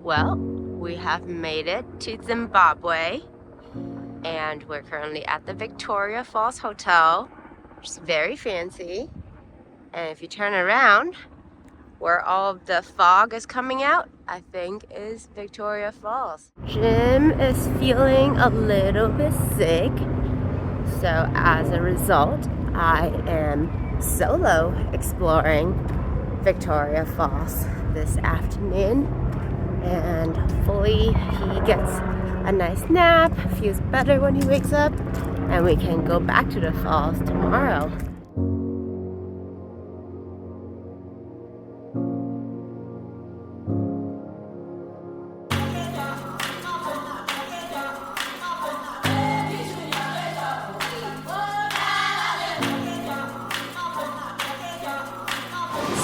Well, we have made it to Zimbabwe, and we're currently at the Victoria Falls Hotel, which is very fancy. And if you turn around, where all of the fog is coming out, I think is Victoria Falls. Jim is feeling a little bit sick, so as a result, I am solo exploring Victoria Falls this afternoon, and hopefully he gets a nice nap, feels better when he wakes up, and we can go back to the falls tomorrow.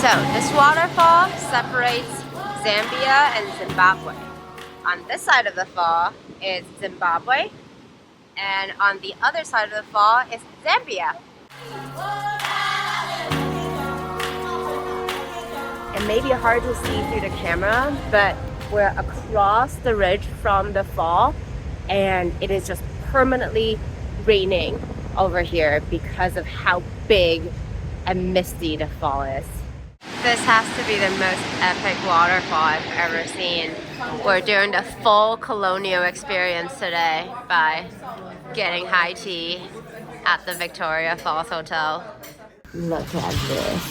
So this waterfall separates Zambia and Zimbabwe. On this side of the fall is Zimbabwe, and on the other side of the fall is Zambia. It may be hard to see through the camera, but we're across the ridge from the fall, and it is just permanently raining over here because of how big and misty the fall is. This has to be the most epic waterfall I've ever seen. We're doing the full colonial experience today by getting high tea at the Victoria Falls Hotel. Look at this.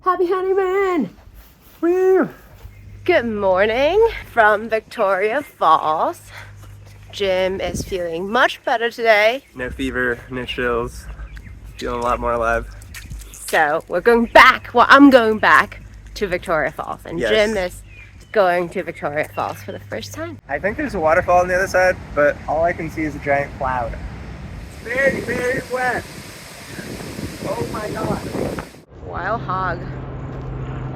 Happy honeymoon! Woo! Good morning from Victoria Falls. Jim is feeling much better today. No fever, no chills. Feeling a lot more alive. So we're going back, well I'm going back to Victoria Falls, and Yes. Jim is going to Victoria Falls for the first time. I think there's a waterfall on the other side, but all I can see is a giant cloud. It's very, very wet. Oh my god. Wild hog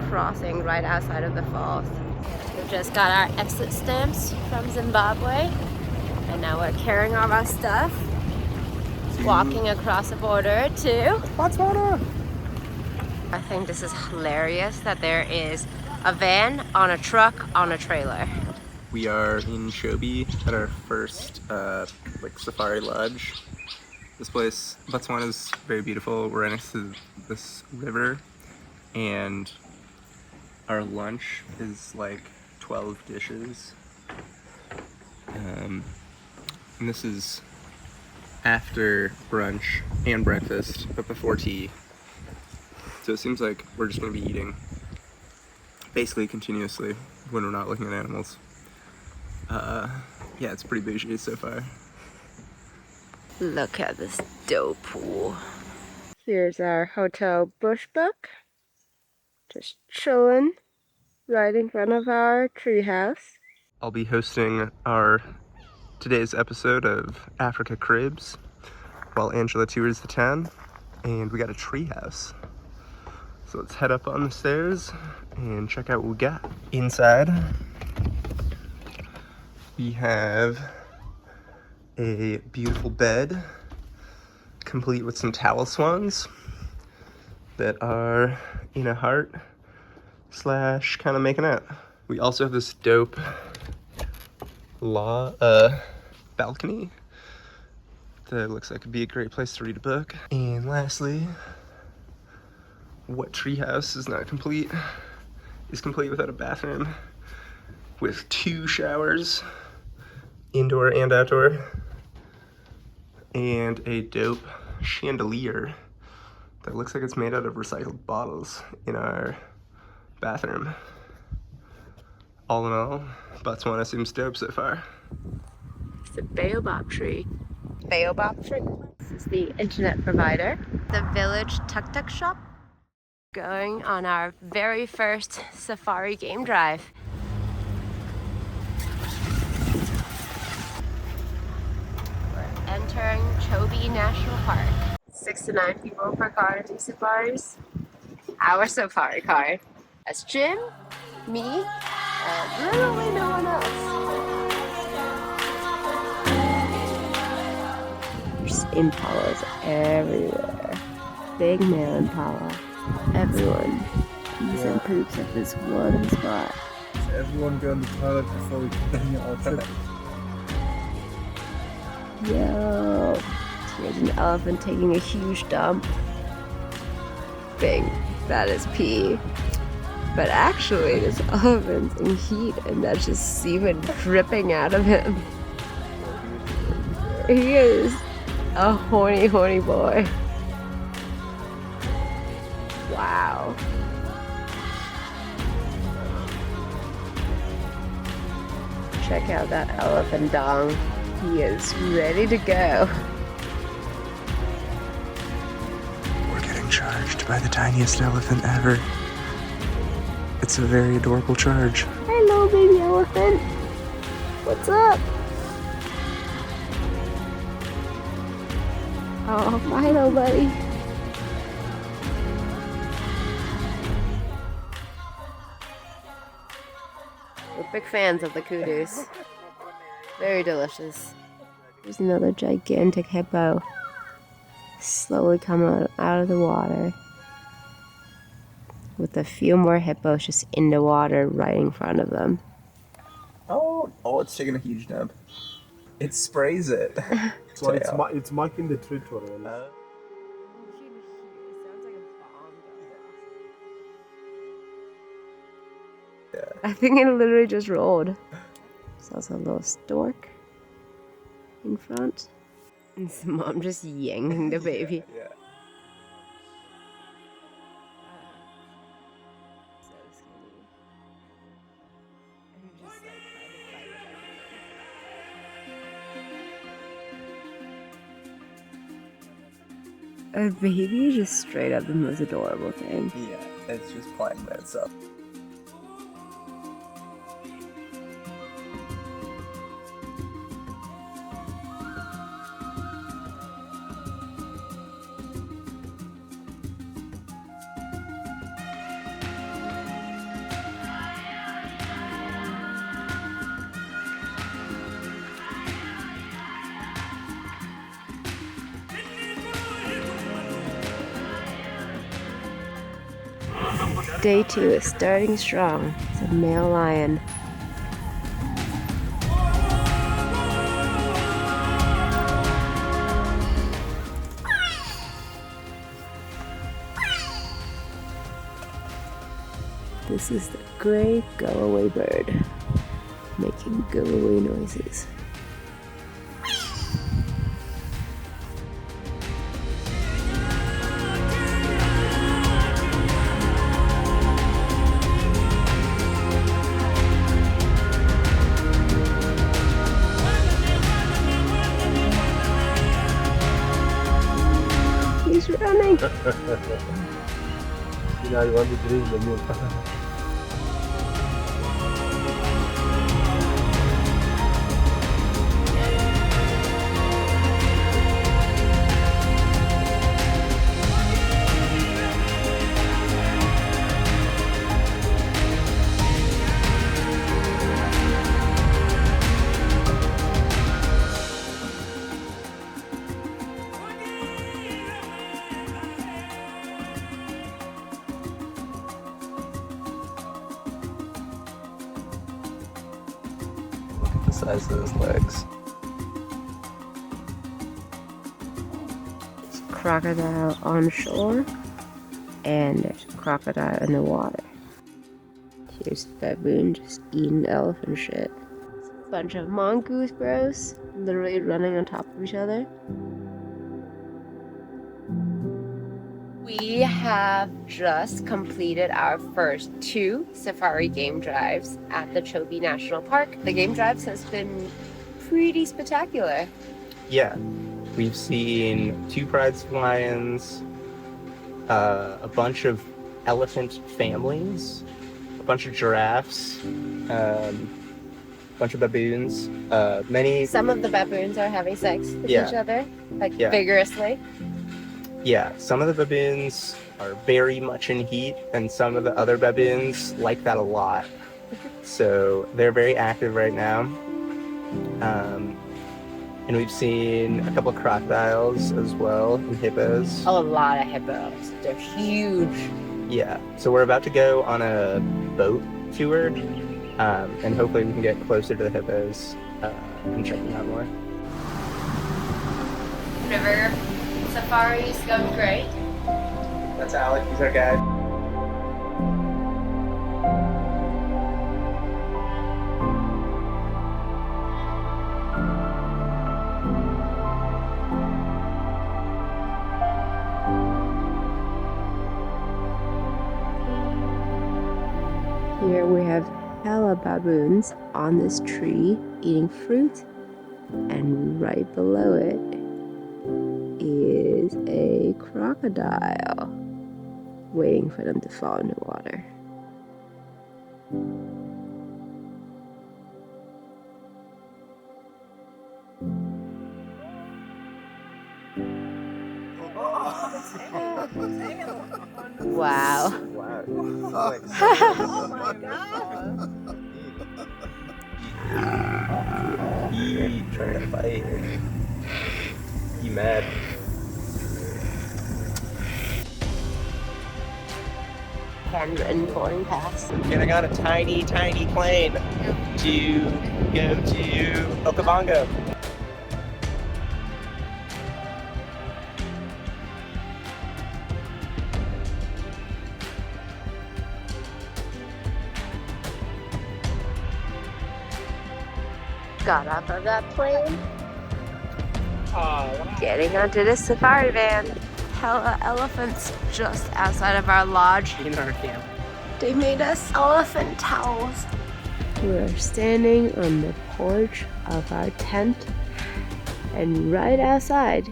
crossing right outside of the falls. We just got our exit stamps from Zimbabwe, and now we're carrying all our stuff, walking across the border to Botswana! I think this is hilarious that there is a van on a truck on a trailer. We are in Chobe at our first safari lodge. This place, Botswana, is very beautiful. We're next to this river, and our lunch is like 12 dishes. And this is after brunch and breakfast, but before tea. So it seems like we're just going to be eating basically continuously when we're not looking at animals. Yeah, it's pretty bougie so far. Look at this dope pool. Here's our hotel bush book. Just chilling right in front of our treehouse. I'll be hosting today's episode of Africa Cribs while Angela tours the town, and we got a treehouse. So let's head up on the stairs and check out what we got. Inside, we have a beautiful bed, complete with some towel swans that are in a heart / kind of making out. We also have this dope balcony that looks like it'd be a great place to read a book. And lastly, what treehouse is not complete is complete without a bathroom with 2 showers, indoor and outdoor, and a dope chandelier that looks like it's made out of recycled bottles in our bathroom. All in all, Botswana seems dope so far. It's a baobab tree. Baobab tree? This is the internet provider. The village tuk-tuk shop. Going on our very first safari game drive. We're entering Chobe National Park. 6 to 9 people per car to do safaris. Our safari car. That's Jim, me, and literally no one else. There's impalas everywhere. Big male impala. Everyone pees and poops at this one spot. So everyone go on the toilet before we continue our trip. Yo, here's an elephant taking a huge dump. Bing, that is pee. But actually, this elephant's in heat and that's just semen dripping out of him. He is a horny boy. Wow. Check out that elephant dong. He is ready to go. We're getting charged by the tiniest elephant ever. It's a very adorable charge. Hello, baby elephant. What's up? Oh, hello, buddy. We're big fans of the kudus. Very delicious. There's another gigantic hippo. Slowly coming out of the water. With a few more hippos just in the water right in front of them. Oh, it's taking a huge dump. It sprays it. So it's marking the territory. I think it literally just rolled. There's also a little stork in front. And his mom just yanking the baby. Yeah. So skinny. And just like trying to fight it. A baby is just straight up the most adorable thing. Yeah, it's just playing by itself. Day 2 is starting strong. It's a male lion. This is the gray go-away bird, making go-away noises. He's running! You know, you want to drink the milk. The size of those legs. There's a crocodile on shore, and there's a crocodile in the water. Here's the baboon just eating elephant shit. Bunch of mongoose bros, literally running on top of each other. We have just completed our first 2 safari game drives at the Chobe National Park. The game drives has been pretty spectacular. Yeah, we've seen 2 prides of lions, a bunch of elephant families, a bunch of giraffes, a bunch of baboons, many... Some of the baboons are having sex with Yeah. each other, like Yeah. vigorously. Yeah, some of the baboons are very much in heat, and some of the other baboons like that a lot. So they're very active right now. And we've seen a couple of crocodiles as well, and hippos. A lot of hippos. They're huge. Yeah, so we're about to go on a boat tour And hopefully we can get closer to the hippos and check them out more. River safari's going great. That's Alec, he's our guide. Here we have hella baboons on this tree eating fruit, and right below it is a crocodile waiting for them to fall in the water. Wow. Wow. Oh my god. He trying to fight. He mad. Handwritten boarding pass. And I got a tiny, tiny plane to go to Okavango. Got off of that plane. Getting onto this safari van. Hella elephants just outside of our lodge. In our camp. They made us elephant towels. We're standing on the porch of our tent, and right outside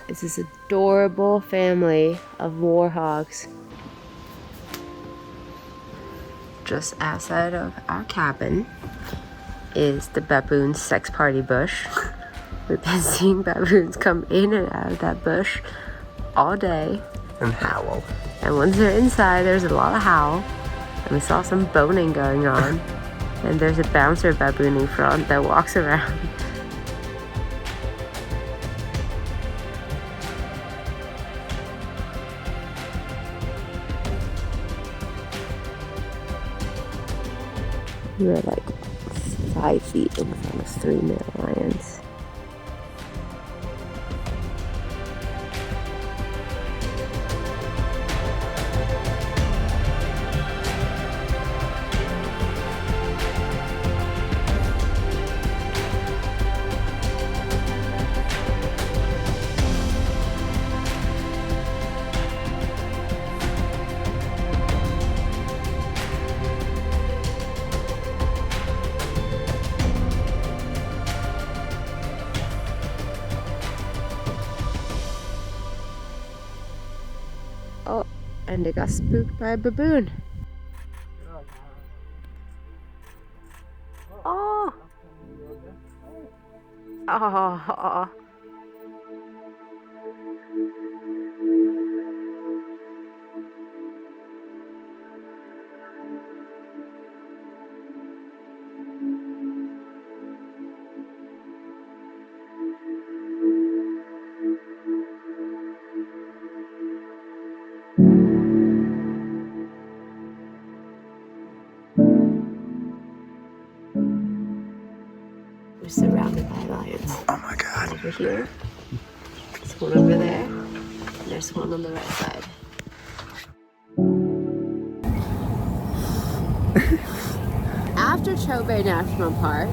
is this adorable family of warhogs. Just outside of our cabin is the baboon sex party bush. We've been seeing baboons come in and out of that bush all day And howl. and once they're inside there's a lot of howl, and we saw some boning going on, and there's a bouncer baboon in front that walks around. We were like 5 feet in front of 3 male lions. Oh, and they got spooked by a baboon. Oh! Oh! We're surrounded by lions. Oh my god. Over here, there's one over there, and there's one on the right side. After Chobe National Park,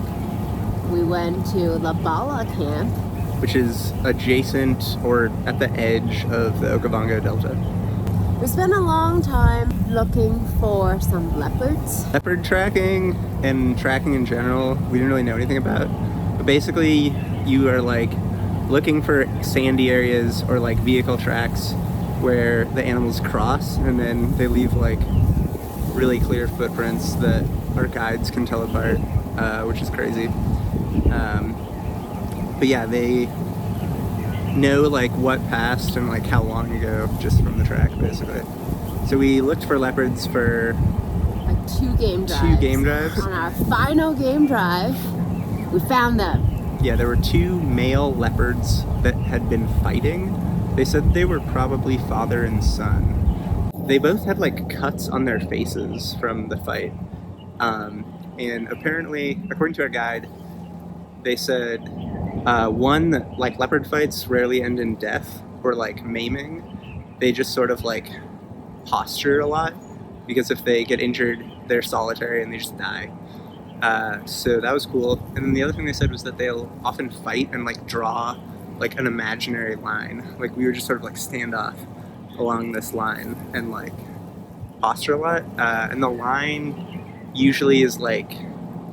we went to Lebala camp. Which is adjacent or at the edge of the Okavango Delta. We spent a long time looking for some leopards. Leopard tracking and tracking in general, we didn't really know anything about. But basically, you are like looking for sandy areas or like vehicle tracks where the animals cross, and then they leave like really clear footprints that our guides can tell apart, which is crazy. But yeah, they know like what passed and like how long ago just from the track basically. So we looked for leopards for Like 2 game drives. 2 game drives. On our final game drive, we found them. Yeah, there were 2 male leopards that had been fighting. They said they were probably father and son. They both had like cuts on their faces from the fight. And apparently, according to our guide, they said one, like leopard fights rarely end in death or like maiming. They just sort of like posture a lot, because if they get injured, they're solitary and they just die. So that was cool. And then the other thing they said was that they'll often fight and like draw like an imaginary line. Like we were just sort of like stand off along this line and like posture a lot. And the line usually is like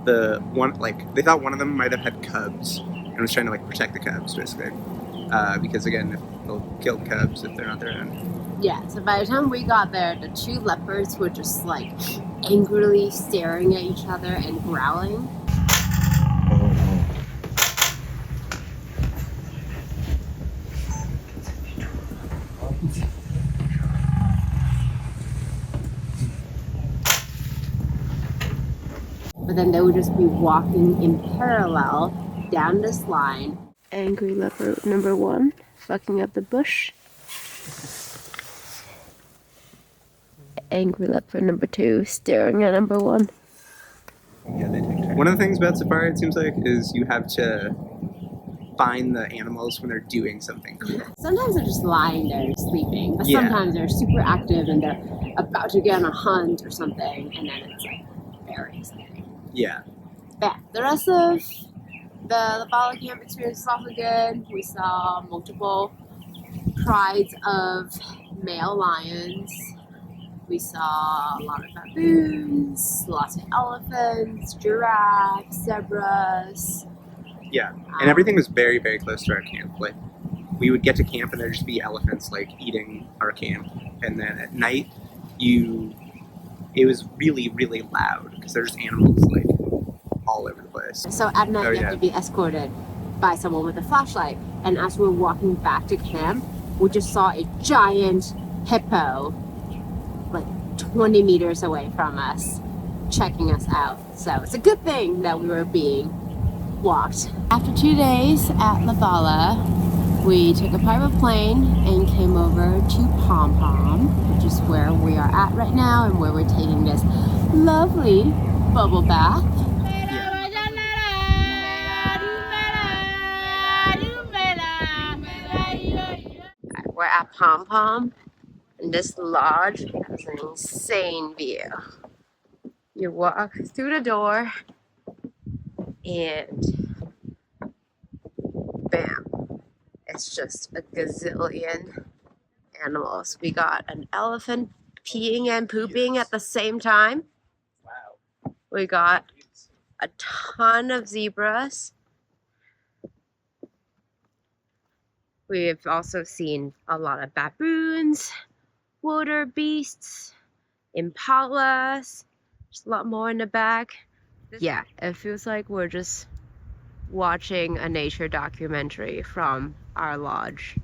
the one, like they thought one of them might have had cubs and was trying to like protect the cubs basically. Because again, if they'll kill the cubs if they're not their own. Yeah, so by the time we got there, the two leopards were just like angrily staring at each other and growling. But then they would just be walking in parallel down this line. Angry leopard number 1, fucking up the bush. Angry leopard number 2, staring at number 1. Yeah, they take turns. One of the things about safari, it seems like, is you have to find the animals when they're doing something cool. Sometimes they're just lying there sleeping, but sometimes they're super active and they're about to get on a hunt or something, and then it's like very something. Yeah. But the rest of the Lebala camp experience is also good. We saw multiple prides of male lions. We saw a lot of baboons, lots of elephants, giraffes, zebras. Yeah, and everything was very, very close to our camp. Like, we would get to camp and there'd just be elephants, like, eating our camp. And then at night, it was really, really loud, because there's animals, like, all over the place. So at night, you have to be escorted by someone with a flashlight. And as we were walking back to camp, we just saw a giant hippo, like 20 meters away from us, checking us out. So it's a good thing that we were being walked. After 2 days at Lebala, we took a private plane and came over to Pom Pom, which is where we are at right now and where we're taking this lovely bubble bath. We're at Pom Pom, and this lodge has an insane view. You walk through the door, and bam, it's just a gazillion animals. We got an elephant peeing and pooping at the same time. Wow. We got a ton of zebras. We've also seen a lot of baboons, wildebeests, impalas. There's a lot more in the back. Yeah, it feels like we're just watching a nature documentary from our lodge.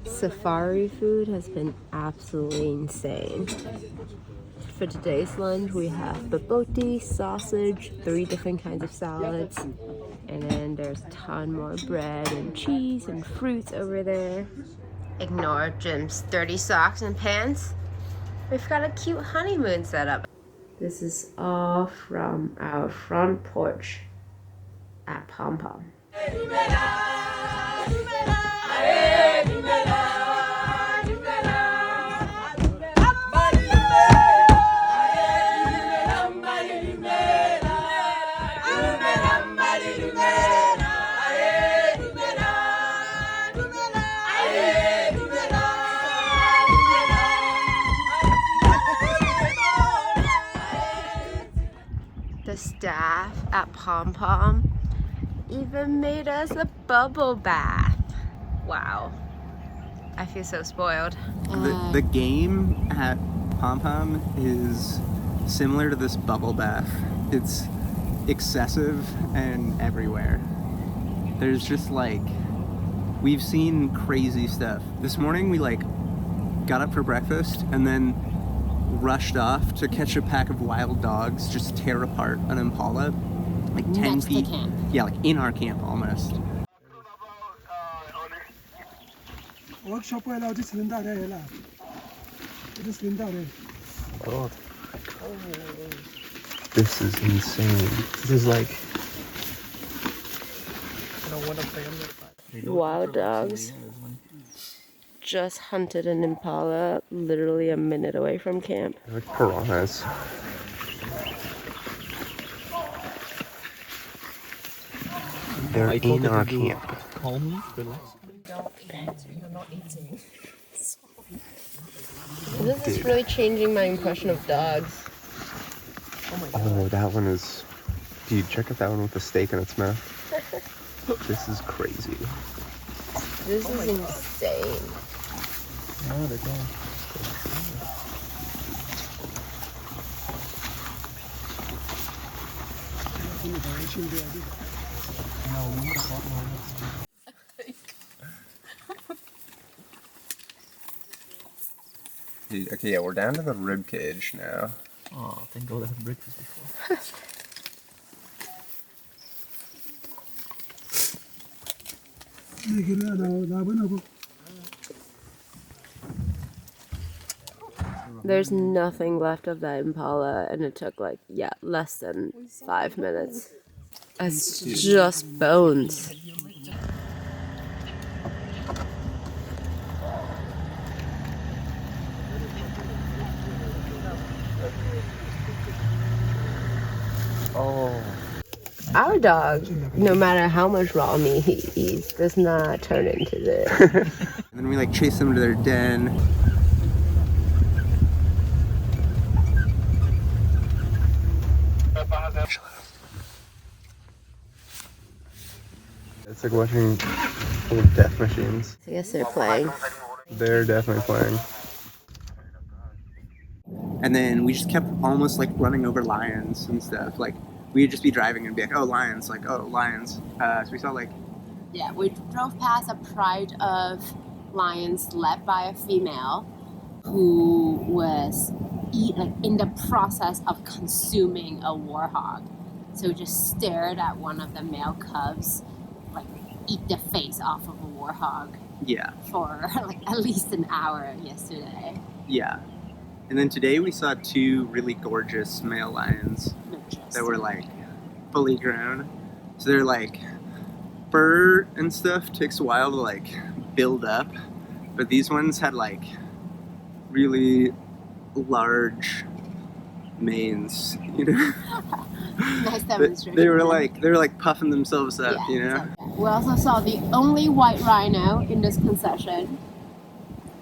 Safari food has been absolutely insane. For today's lunch, we have baboti, sausage, 3 different kinds of salads, and then there's a ton more bread and cheese and fruits over there. Ignore Jim's dirty socks and pants. We've got a cute honeymoon set up. This is all from our front porch at Pom Pom. The staff at Pom Pom even made us a bubble bath. Wow. I feel so spoiled. The game at Pom Pom is similar to this bubble bath. It's excessive and everywhere. There's just like, we've seen crazy stuff. This morning we like got up for breakfast and then rushed off to catch a pack of wild dogs just tear apart an impala, like 10 Next feet. to camp. Yeah, like in our camp almost. This is insane. This is like wild dogs. Just hunted an impala literally a minute away from camp. like piranhas. They're in our camp. Calmly, relax. This is really changing my impression of dogs. Oh, that one is... Dude, check out that one with the steak in its mouth. This is crazy. This is insane. No, they're gone. Dude, okay, yeah, we're down to the rib cage now. Oh, thank God I had breakfast before. There's nothing left of that impala, and it took like, yeah, less than 5 minutes. It's just bones. Oh. Our dog, no matter how much raw meat he eats, does not turn into this. And then we like chase them to their den. It's like watching old death machines. I guess they're playing. They're definitely playing. And then we just kept almost like running over lions and stuff. Like we'd just be driving and be like, oh, lions, like, oh, lions. So we saw like... Yeah, we drove past a pride of lions led by a female who was in the process of consuming a warthog. So we just stared at one of the male cubs, like eat the face off of a warthog. Yeah. For like at least an hour yesterday. Yeah. And then today we saw 2 really gorgeous male lions that were like fully grown. So they're like, fur and stuff takes a while to like build up, but these ones had like really large manes, you know. Nice demonstration. They were like puffing themselves up, yeah, you know. Okay. We also saw the only white rhino in this concession.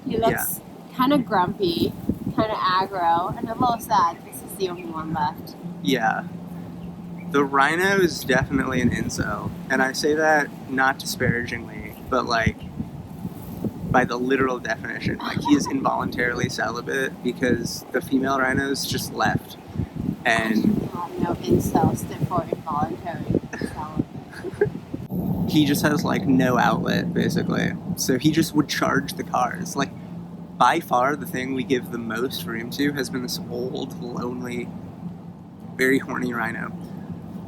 He looks kind of grumpy, kind of aggro, and a little sad. This is the only one left. Yeah. The rhino is definitely an incel, and I say that not disparagingly, but like by the literal definition. Like he is involuntarily celibate because the female rhinos just left, and No, incel stood for involuntary celibate. He just has like no outlet basically, so he just would charge the cars. Like by far the thing we give the most room to has been this old, lonely, very horny rhino.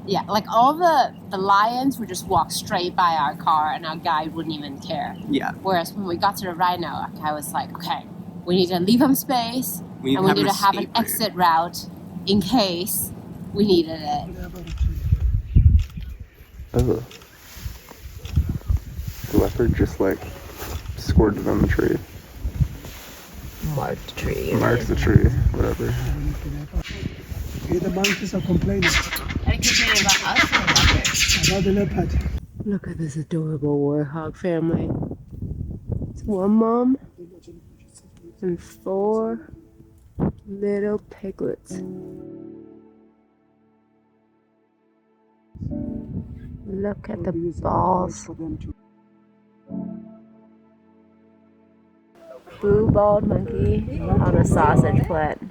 Yeah, like all the lions would just walk straight by our car and our guide wouldn't even care. Yeah. Whereas when we got to the rhino, our guy was like, okay, we need to leave him space and we need to have an exit route in case we needed it. Oh. The leopard just like squirted on the tree. Marked the tree. Marked the tree, whatever. The monkeys are complaining Are they complaining about us or about the leopard. Look at this adorable warthog family. It's one mom and 4 little piglets. Look at the balls. Blue bald monkey on a sausage plant.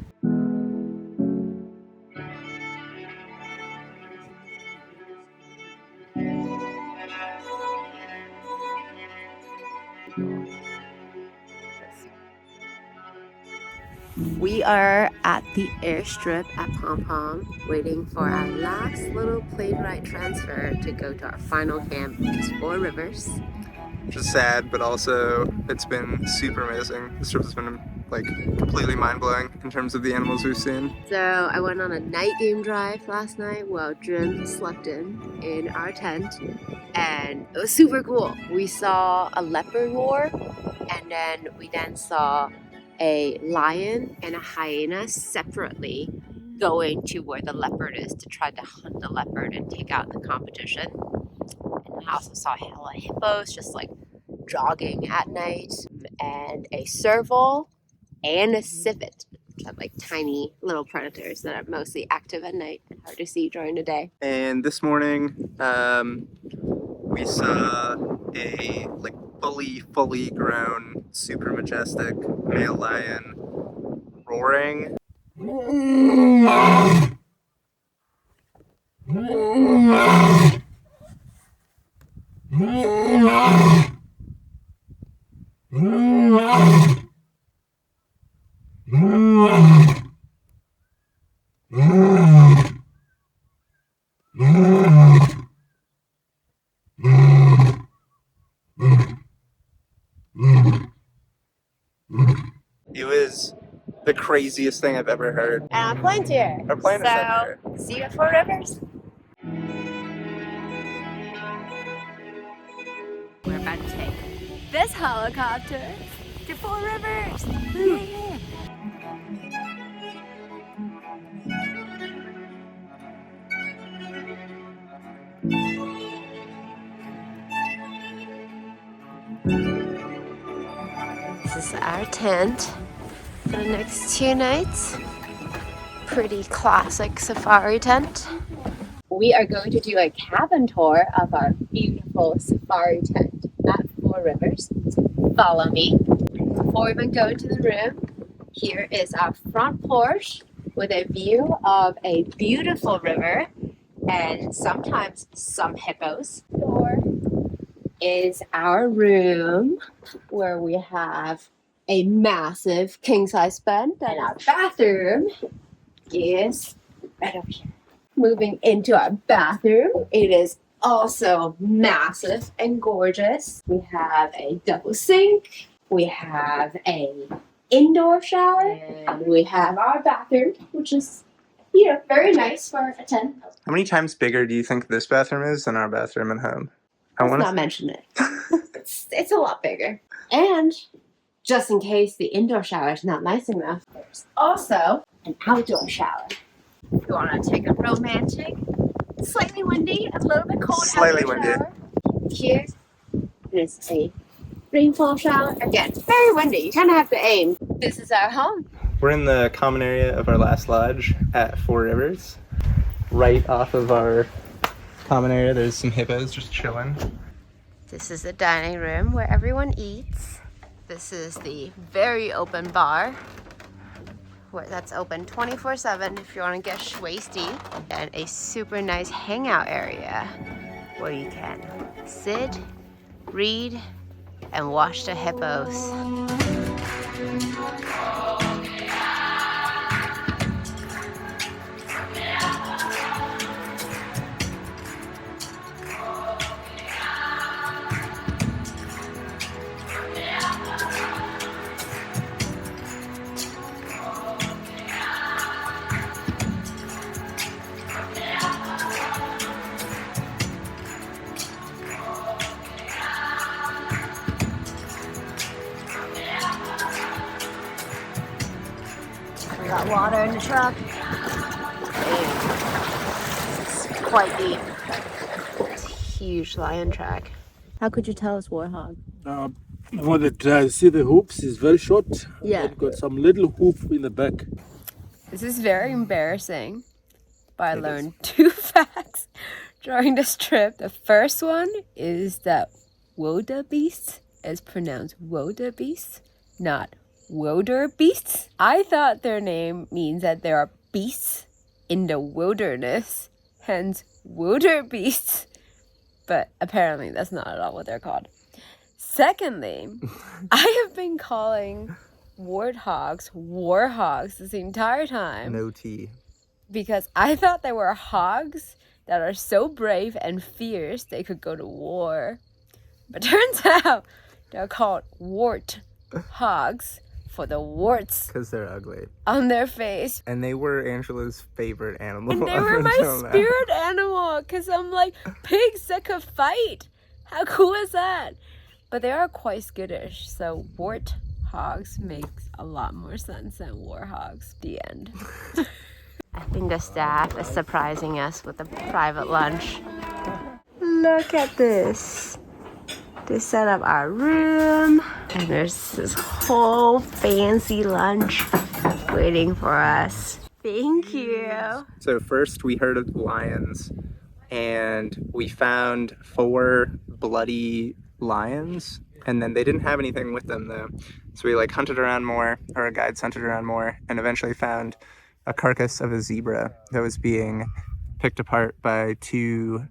We are at the airstrip at Pom Pom, waiting for our last little plane ride transfer to go to our final camp, which is 4 Rivers. Which is sad, but also it's been super amazing. This trip has been like completely mind-blowing in terms of the animals we've seen. So I went on a night game drive last night while Jim slept in our tent, and it was super cool. We saw a leopard roar, and then we saw a lion and a hyena separately going to where the leopard is to try to hunt the leopard and take out the competition. And I also saw hella hippos just like jogging at night, and a serval and a civet, which are like tiny little predators that are mostly active at night and hard to see during the day. And this morning, we saw a like fully grown, super majestic male lion roaring. It was the craziest thing I've ever heard. And our plane's here. Our plane is here. See you at Four Rivers. We're about to take this helicopter to Four Rivers. Yeah. This is our tent for the next 2 nights. Pretty classic safari tent. We are going to do a cabin tour of our beautiful safari tent at Four Rivers. Follow me. Before we even go into the room, here is our front porch with a view of a beautiful river and sometimes some hippos. Door is our room where we have a massive king-size bed, and our bathroom is right over here. Moving into our bathroom, it is also massive and gorgeous. We have a double sink, we have a indoor shower, and we have our bathroom, which is, you know, very nice for a tent. How many times bigger do you think this bathroom is than our bathroom at home? Let's not mention it. It's a lot bigger. And just in case the indoor shower is not nice enough, there's also an outdoor shower. If you want to take a romantic, slightly windy, a little bit cold Slightly outdoor windy. shower. Here is a rainfall shower. Again, very windy. You kind of have to aim. This is our home. We're in the common area of our last lodge at Four Rivers. Right off of our common area, there's some hippos just chilling. This is the dining room where everyone eats. This is the very open bar, where that's open 24/7 if you want to get schwasty, and a super nice hangout area where you can sit, read, and watch the hippos. We got water in the truck. It's quite deep. It's a huge lion track. How could you tell it's warthog? I wanted to see the hoops. It's very short. Yeah. It got some little hoop in the back. This is very embarrassing, but I learned 2 facts during this trip. The first one is that wildebeest is pronounced wildebeest, not wildebeests. I thought their name means that there are beasts in the wilderness, hence wildebeests, but apparently that's not at all what they're called. Secondly, I have been calling warthogs warhogs this entire time. No tea. Because I thought they were hogs that are so brave and fierce they could go to war. But turns out they're called wart hogs for the warts Because they're ugly. on their face. And they were Angela's favorite animal. And they up were my until now. spirit animal, because I'm like, pigs that could fight. How cool is that? But they are quite skittish, so warthogs makes a lot more sense than warhogs. The end. I think the staff is surprising us with a private lunch. Look at this. They set up our room, and there's this whole fancy lunch waiting for us. Thank you. So first we heard of lions, and we found 4 bloody lions, and then they didn't have anything with them though. So we like hunted around more, or our guides hunted around more, and eventually found a carcass of a zebra that was being picked apart by 2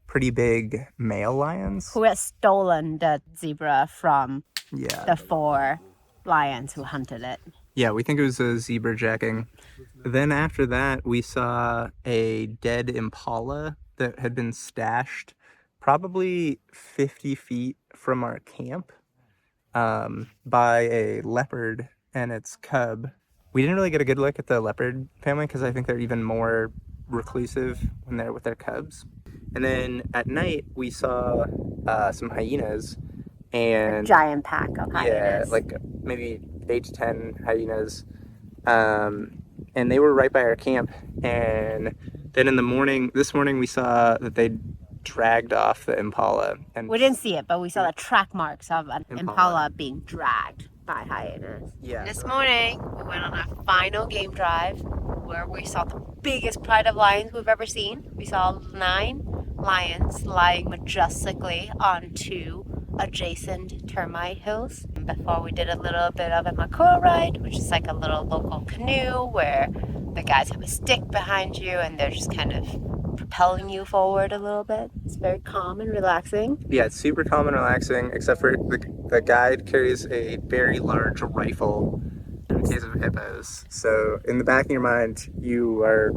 pretty big male lions. Who has stolen the zebra from Yeah. the 4 lions who hunted it? Yeah, we think it was a zebra jacking. Then after that, we saw a dead impala that had been stashed probably 50 feet from our camp by a leopard and its cub. We didn't really get a good look at the leopard family because I think they're even more reclusive when they're with their cubs. And then at night, we saw some hyenas. And Giant pack of hyenas. yeah, like maybe 8 to 10 hyenas. And they were right by our camp. And then this morning we saw that they dragged off the impala. And We didn't see it, but we saw the track marks of an Impala. impala being dragged by hyenas. Yeah. This morning, we went on our final game drive where we saw the biggest pride of lions we've ever seen. We saw 9 lions lying majestically on 2 adjacent termite hills. Before we did a little bit of a makura ride, which is like a little local canoe where the guys have a stick behind you and they're just kind of propelling you forward a little bit. It's very calm and relaxing. Yeah, it's super calm and relaxing, except for the guide carries a very large rifle in case of hippos. So in the back of your mind, you are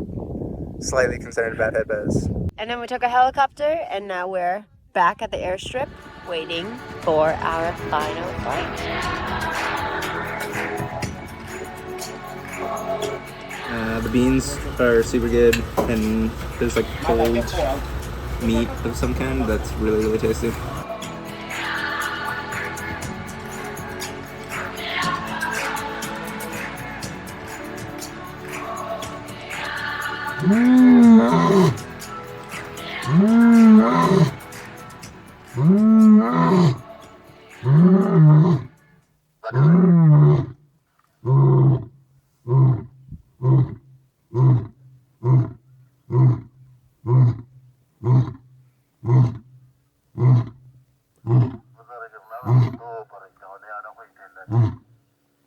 slightly concerned about hippos. And then we took a helicopter and now we're back at the airstrip waiting for our final flight. The beans are super good, and there's like cold meat of some kind that's really, really tasty.